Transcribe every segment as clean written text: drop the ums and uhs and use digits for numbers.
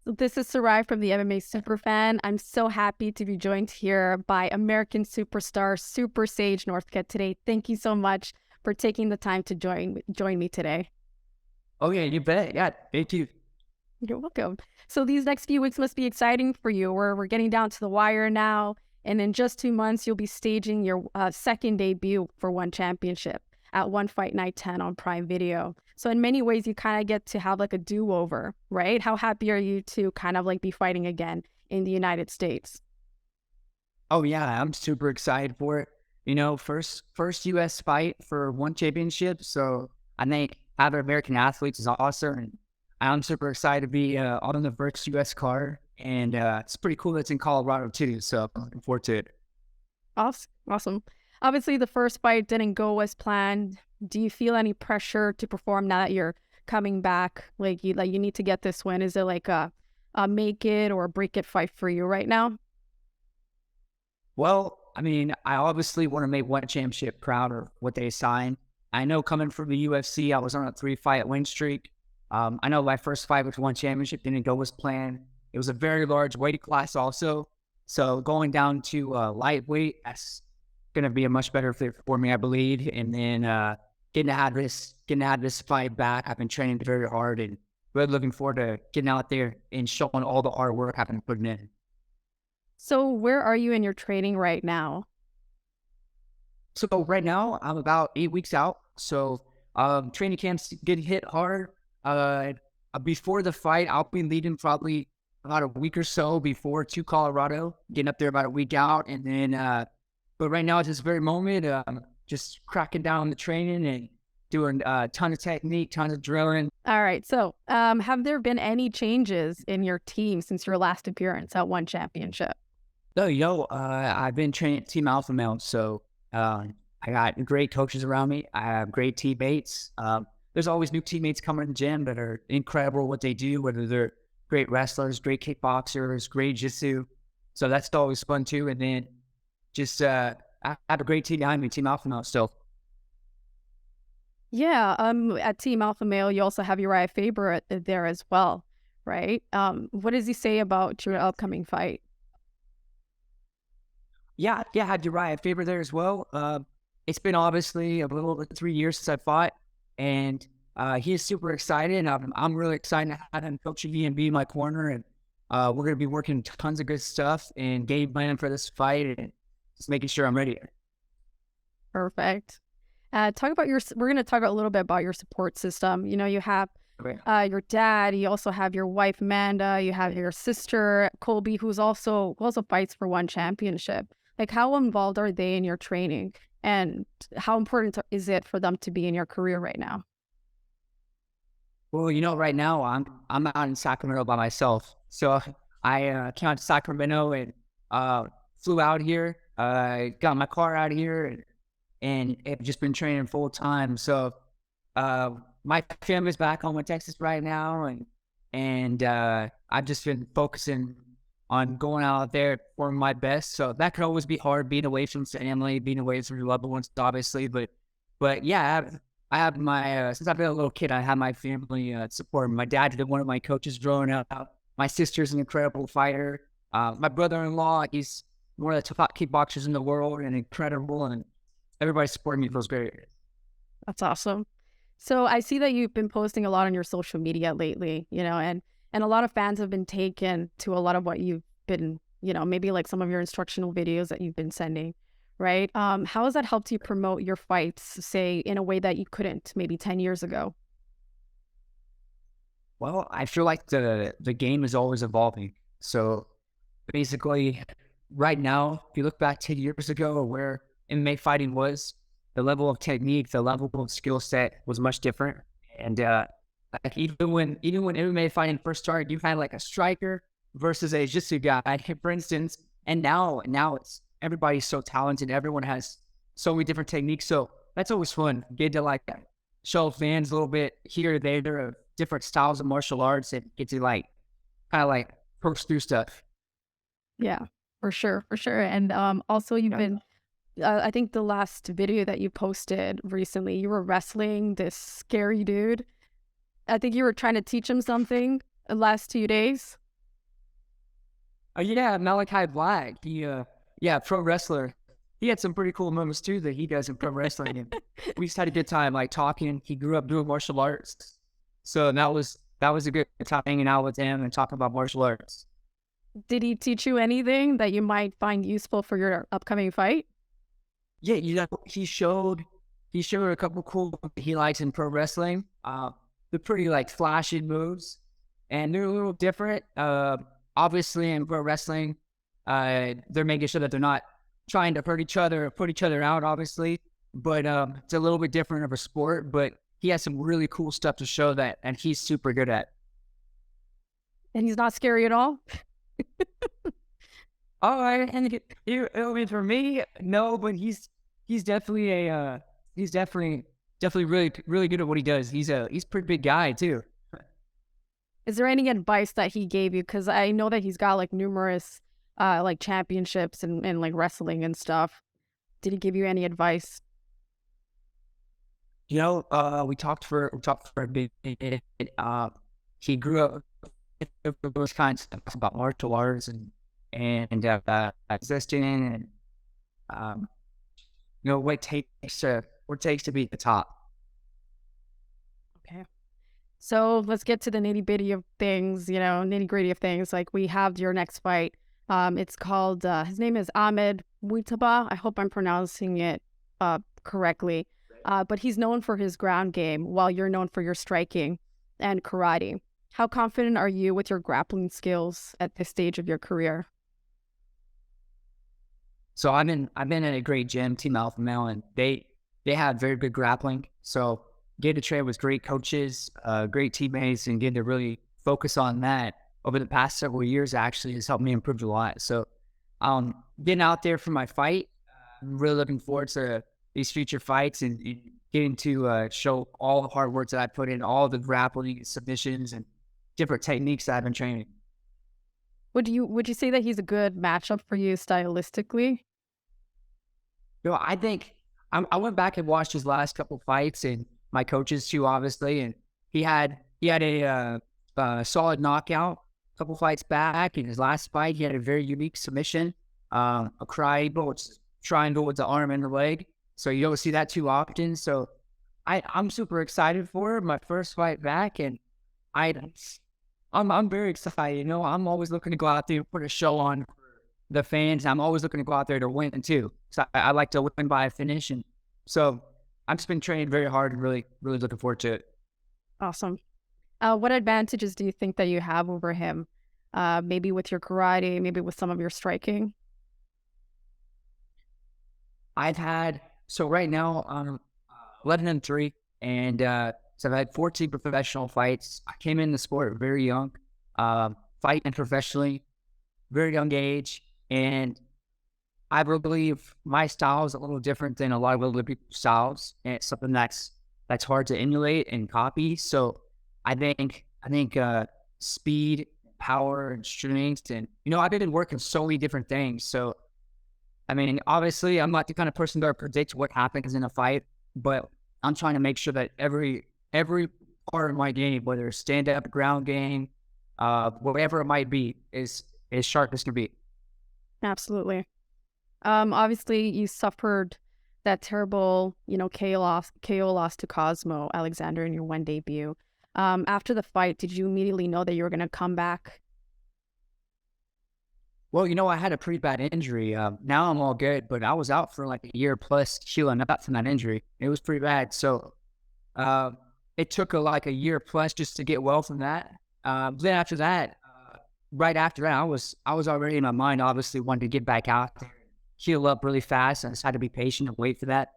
So this is Saray from the MMA Superfan. I'm so happy to be joined here by American superstar Super Sage Northcutt today. Thank you so much for taking the time to join me today. Oh yeah, you bet. Yeah, thank you. You're welcome. So these next few weeks must be exciting for you. We're getting down to the wire now, and in just 2 months, you'll be staging your second debut for One Championship at One Fight Night 10 on Prime Video. So in many ways, you kind of get to have like a do-over, right? How happy are you to kind of like be fighting again in the United States? Oh yeah, I'm super excited for it. First US fight for one championship. So I think other American athletes is awesome. And I'm super excited to be on the first US card. And it's pretty cool that it's in Colorado too. So I'm looking forward to it. Awesome. Awesome. Obviously, the first fight didn't go as planned. Do you feel any pressure to perform now that you're coming back? Like you need to get this win. Is it like a make it or break it fight for you right now? Well, I mean, I obviously want to make one championship proud of what they signed. I know coming from the UFC, I was on a 3-fight win streak. I know my first fight with one championship didn't go as planned. It was a very large weight class also. So going down to lightweight, that's going to be a much better fit for me, I believe. And then getting to have this fight back. I've been training very hard and really looking forward to getting out there and showing all the hard work I've been putting in. So where are you in your training right now? So right now I'm about 8 weeks out. So training camps get hit hard. Uh, Before the fight, I'll be leaving probably about a week or so before to Colorado, getting up there about a week out, and then. But right now, at this very moment, just cracking down on the training and doing a ton of technique, tons of drilling. All right. So have there been any changes in your team since your last appearance at One Championship? No, I've been training at Team Alpha Male, so I got great coaches around me. I have great teammates. There's always new teammates coming to the gym that are incredible at what they do, whether they're great wrestlers, great kickboxers, great jiu-jitsu. So that's always fun too. And then just I have a great team behind me, Team Alpha Male still. Yeah. At Team Alpha Male, you also have Uriah Faber there as well, right? What does he say about your upcoming fight? Yeah, I had Uriah Faber there as well. It's been obviously a little over 3 years since I fought, and he is super excited. I'm really excited to have him coaching me and be in my corner, and we're going to be working tons of good stuff and game plan for this fight and just making sure I'm ready. Perfect. We're going to talk a little bit about your support system. You know, you have Okay. your dad, you also have your wife, Amanda, you have your sister, Colby, who also fights for One Championship. Like, how involved are they in your training? And how important is it for them to be in your career right now? Well, right now I'm out in Sacramento by myself, so I came out to Sacramento and flew out here. Got my car out here and have just been training full time. So my family's back home in Texas right now, and I've just been focusing on going out there for my best. So that could always be hard, being away from family, being away from your loved ones, obviously. But yeah, I have my since I've been a little kid, I have my family support. My dad did one of my coaches growing up. My sister's an incredible fighter. My brother-in-law, he's one of the top kickboxers in the world and incredible. And everybody supporting me feels great. That's awesome. So I see that you've been posting a lot on your social media lately, and a lot of fans have been taken to a lot of what you've been, maybe like some of your instructional videos that you've been sending, right? How has that helped you promote your fights, say, in a way that you couldn't maybe 10 years ago? Well, I feel like the game is always evolving. So basically, right now, if you look back 10 years ago, where MMA fighting was, the level of technique, the level of skill set was much different. And like even when MMA fighting first started, you had like a striker versus a jiu-jitsu guy, for instance. And now it's everybody's so talented. Everyone has so many different techniques. So that's always fun. Get to like show fans a little bit here or there of different styles of martial arts and get to like kind of like push through stuff. Yeah, for sure, for sure. And also you've Yeah. been, I think the last video that you posted recently, you were wrestling this scary dude. I think you were trying to teach him something the last 2 days. Yeah, Malachi Black. Yeah, pro wrestler. He had some pretty cool moments too that he does in pro wrestling. And we just had a good time, like talking. He grew up doing martial arts, so that was a good time hanging out with him and talking about martial arts. Did he teach you anything that you might find useful for your upcoming fight? Yeah, he showed a couple cool he likes in pro wrestling. They're pretty like flashy moves, and they're a little different. Obviously in pro wrestling, they're making sure that they're not trying to hurt each other or put each other out, obviously. But it's a little bit different of a sport. But he has some really cool stuff to show that, and he's super good at. And he's not scary at all? Oh, I mean, for me, no, but he's definitely he's definitely really good at what he does. He's a pretty big guy too. Is there any advice that he gave you? Because I know that he's got like numerous like championships and like wrestling and stuff. Did he give you any advice? We talked for a bit. He grew up with those kinds of stuff about martial arts and existing and um, what it takes to be at the top. Okay. So let's get to the nitty bitty of things, nitty gritty of things. Like we have your next fight. It's called, his name is Ahmed Muitaba. I hope I'm pronouncing it correctly. But he's known for his ground game while you're known for your striking and karate. How confident are you with your grappling skills at this stage of your career? So I've been at a great gym, Team Alpha Male, and they have very good grappling. So getting to train with great coaches, great teammates, and getting to really focus on that over the past several years actually has helped me improve a lot. So getting out there for my fight, I'm really looking forward to these future fights and getting to show all the hard work that I put in, all the grappling, submissions, and different techniques that I've been training. Would you say that he's a good matchup for you stylistically? I think I went back and watched his last couple fights and my coaches too, obviously, and he had a solid knockout a couple fights back. In his last fight, he had a very unique submission, a triangle, which is triangle with the arm and the leg. So you don't see that too often. So I'm super excited for my first fight back, and I I'm very excited. I'm always looking to go out there and put a show on for the fans. I'm always looking to go out there to win too. So I like to win by a finish, and so I've just been training very hard and really really looking forward to it. Awesome. What advantages do you think that you have over him? Maybe with your karate, maybe with some of your striking? I've had so right now I'm 11-3, and so I've had 14 professional fights. I came in the sport very young, fighting professionally, very young age, and I believe my style is a little different than a lot of other people's styles, and it's something that's hard to emulate and copy. So I think speed, power, and strength, and I've been working so many different things. So I mean, obviously, I'm not the kind of person that predicts what happens in a fight, but I'm trying to make sure that every part of my game, whether it's stand up, ground game, whatever it might be, is as sharp as can be. Absolutely. Obviously, you suffered that terrible, KO loss to Cosmo Alexander in your one debut. After the fight, did you immediately know that you were going to come back? Well, I had a pretty bad injury. Now I'm all good, but I was out for like a year plus healing up from that injury. It was pretty bad. So it took like a year plus just to get well from that. Then after that, right after that, I was already in my mind, obviously wanted to get back out there, heal up really fast. I just had to be patient and wait for that.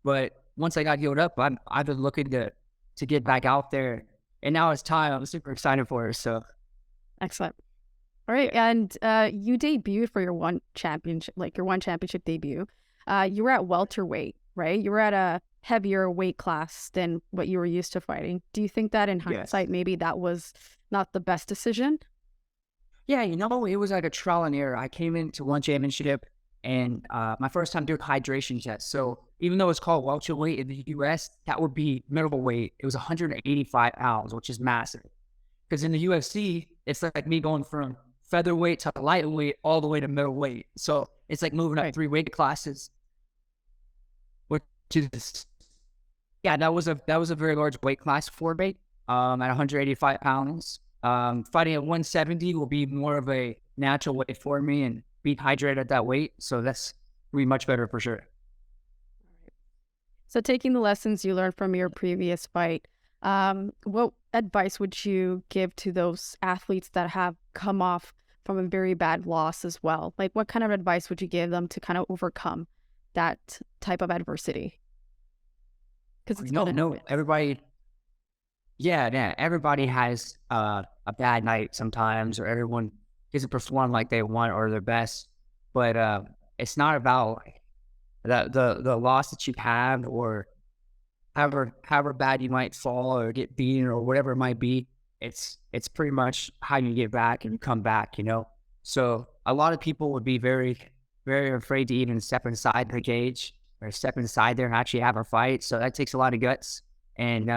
But once I got healed up, I've been looking to get back out there, and now it's time. I'm super excited for it. So Excellent. All right, and you debuted for your one championship, debut. You were at welterweight, right? You were at a heavier weight class than what you were used to fighting. Do you think that in yes. hindsight, maybe that was not the best decision? Yeah, it was like a trial and error. I came into one championship and my first time doing hydration tests. So even though it's called welterweight in the US, that would be middleweight. It was 185 pounds, which is massive. Because in the UFC, it's like me going from featherweight to lightweight all the way to middleweight. So it's like moving up Right. 3 weight classes, which is, yeah, that was a very large weight class for me. At 185 pounds. Fighting at 170 will be more of a natural weight for me and being hydrated at that weight. So that's will be much better for sure. So taking the lessons you learned from your previous fight, what advice would you give to those athletes that have come off from a very bad loss as well? Like, what kind of advice would you give them to kind of overcome that type of adversity? Because it's gonna No, happen. everybody, yeah, everybody has a bad night sometimes, or everyone doesn't perform like they want or their best. But it's not about like the loss that you have, or however bad you might fall or get beaten or whatever it might be. It's pretty much how you get back and you come back, you know. So a lot of people would be very afraid to even step inside the cage or step inside there and actually have a fight. So that takes a lot of guts. And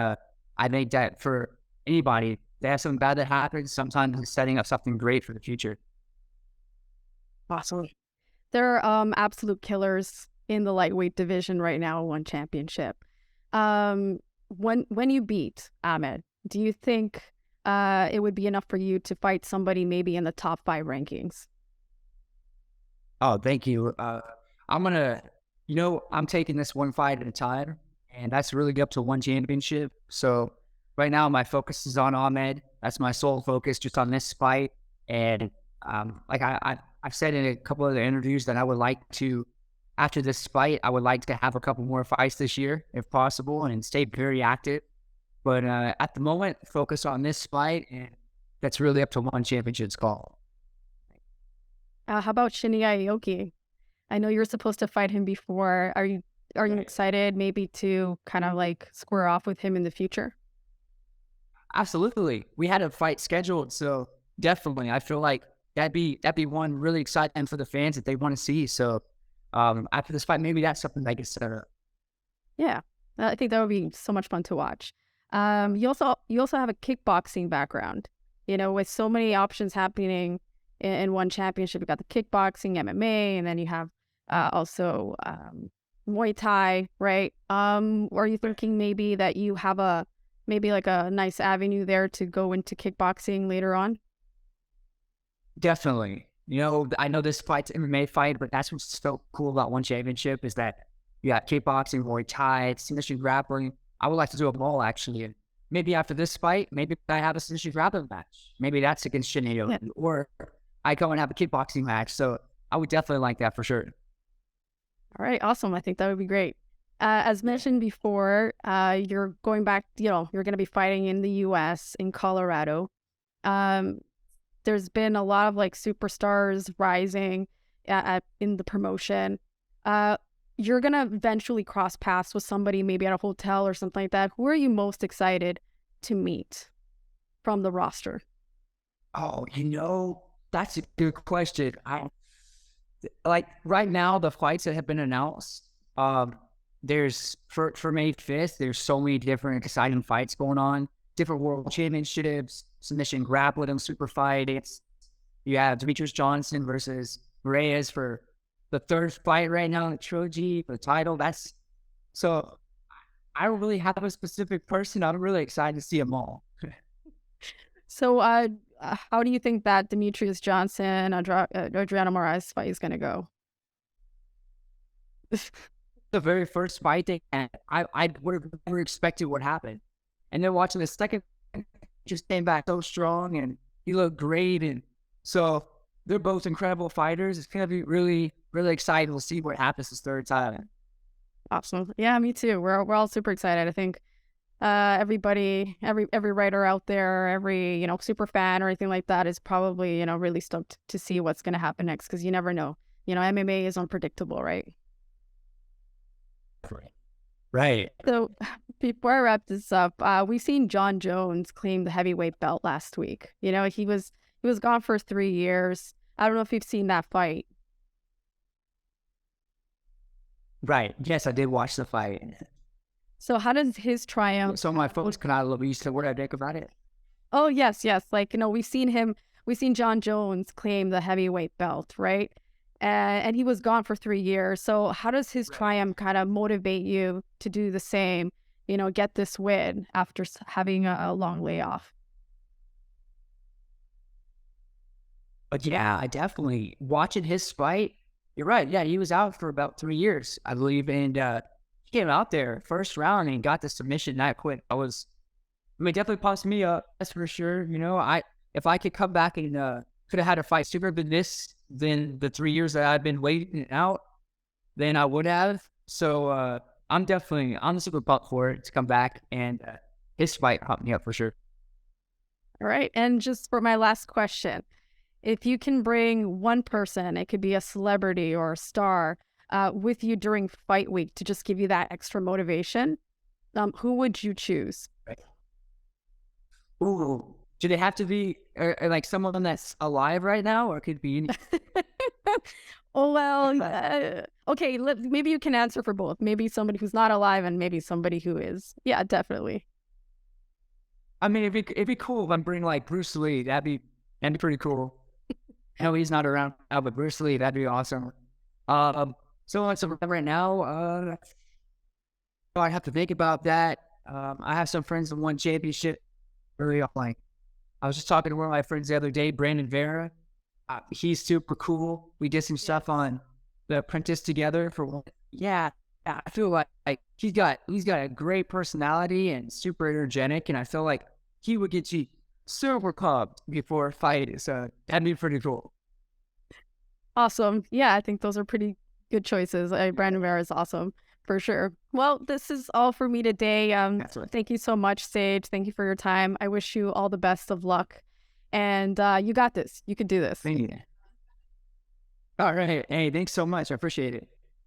I think that for anybody, they have something bad that happens, sometimes it's setting up something great for the future. Awesome. There are absolute killers in the lightweight division right now, one championship. When you beat Ahmed, do you think it would be enough for you to fight somebody maybe in the top 5 rankings? Oh, thank you. I'm gonna, I'm taking this one fight at a time, and that's really up to one championship. So right now, my focus is on Ahmed. That's my sole focus, just on this fight. And like I've said in a couple of the interviews that I would like to, after this fight, I would like to have a couple more fights this year, if possible, and stay very active. But at the moment, focus on this fight, and that's really up to one championship's call. How about Shinya Aoki? I know you're supposed to fight him before. Are you excited maybe to kind of like square off with him in the future? Absolutely. We had a fight scheduled, so definitely. I feel like that'd be one really exciting for the fans that they want to see. So after this fight, maybe that's something they can set up. Yeah, I think that would be so much fun to watch. You also have a kickboxing background. You know, with so many options happening in one championship, you got the kickboxing, MMA, and then you have also Muay Thai, right? Are you thinking maybe that you have maybe like a nice avenue there to go into kickboxing later on? Definitely. I know this fight's an MMA fight, but that's what's so cool about one championship is that you got kickboxing, Muay Thai, submission grappling. I would like to do them all actually. And maybe after this fight, maybe I have a submission grappling match. Maybe that's against Yeah. Shineo, or I go and have a kickboxing match. So I would definitely like that for sure. All right, awesome. I think that would be great. As mentioned before, you're going back, you're going to be fighting in the US, in Colorado. Um, there's been a lot of like superstars rising in the promotion. Uh, you're going to eventually cross paths with somebody maybe at a hotel or something like that. Who are you most excited to meet from the roster? Oh, that's a good question. I like right now the fights that have been announced. There's for May 5th. There's so many different exciting fights going on. Different world championships, submission grappling, super fight. You have Demetrius Johnson versus Reyes for the third fight right now in the trilogy for the title. So I don't really have a specific person. I'm really excited to see them all. So, how do you think that Demetrius Johnson, Adriano Moraes fight is going to go? The very first fight they had, I would have never expected what happened. And then watching the second, just came back so strong and he looked great. And so they're both incredible fighters. It's going to be really, really exciting to see what happens this third time. Awesome. Yeah, me too. We're all super excited. I think everybody, every writer out there, every super fan or anything like that is probably really stoked to see what's going to happen next because you never know. MMA is unpredictable, right? Right. So before I wrap this up, we've seen John Jones claim the heavyweight belt last week. He was gone for 3 years. I don't know if you've seen that fight. Right. Yes, I did watch the fight. So how does his triumph? So my folks can I love you said what I think about it. Oh yes, yes. Like we've seen him we've seen John Jones claim the heavyweight belt, right? And he was gone for 3 years. So how does his triumph kind of motivate you to do the same, get this win after having a long layoff? But yeah, I definitely watching his fight. You're right. Yeah, he was out for about 3 years, I believe, and he came out there first round and got the submission, not quit. I mean, definitely pumped me up. That's for sure. If I could come back and could have had a fight sooner than the 3 years that I've been waiting out, then I would have. So I'm super pumped for it to come back, and his fight pumped me up for sure. All right. And just for my last question, if you can bring one person, it could be a celebrity or a star, with you during fight week to just give you that extra motivation, who would you choose? Right. Ooh, do they have to be like someone that's alive right now, or it could be any? Oh, well, okay, maybe you can answer for both. Maybe somebody who's not alive and maybe somebody who is. Yeah, definitely. I mean, it'd be cool if I'm bringing like Bruce Lee. That'd be pretty cool. I know he's not around now, but Bruce Lee, that'd be awesome. So right now, I'd have to think about that. I have some friends that won championship early on. Like, I was just talking to one of my friends the other day, Brandon Vera. He's super cool. We did some stuff on The Apprentice together for one. Yeah, I feel like he's got a great personality and super energetic, and I feel like he would get you super pumped before a fight. So that'd be pretty cool. Awesome. Yeah, I think those are pretty good choices. Brandon Vera is awesome for sure. Well, this is all for me today. Absolutely. Thank you so much, Sage. Thank you for your time. I wish you all the best of luck. And you got this. You could do this. Thank you. All right. Hey, thanks so much. I appreciate it.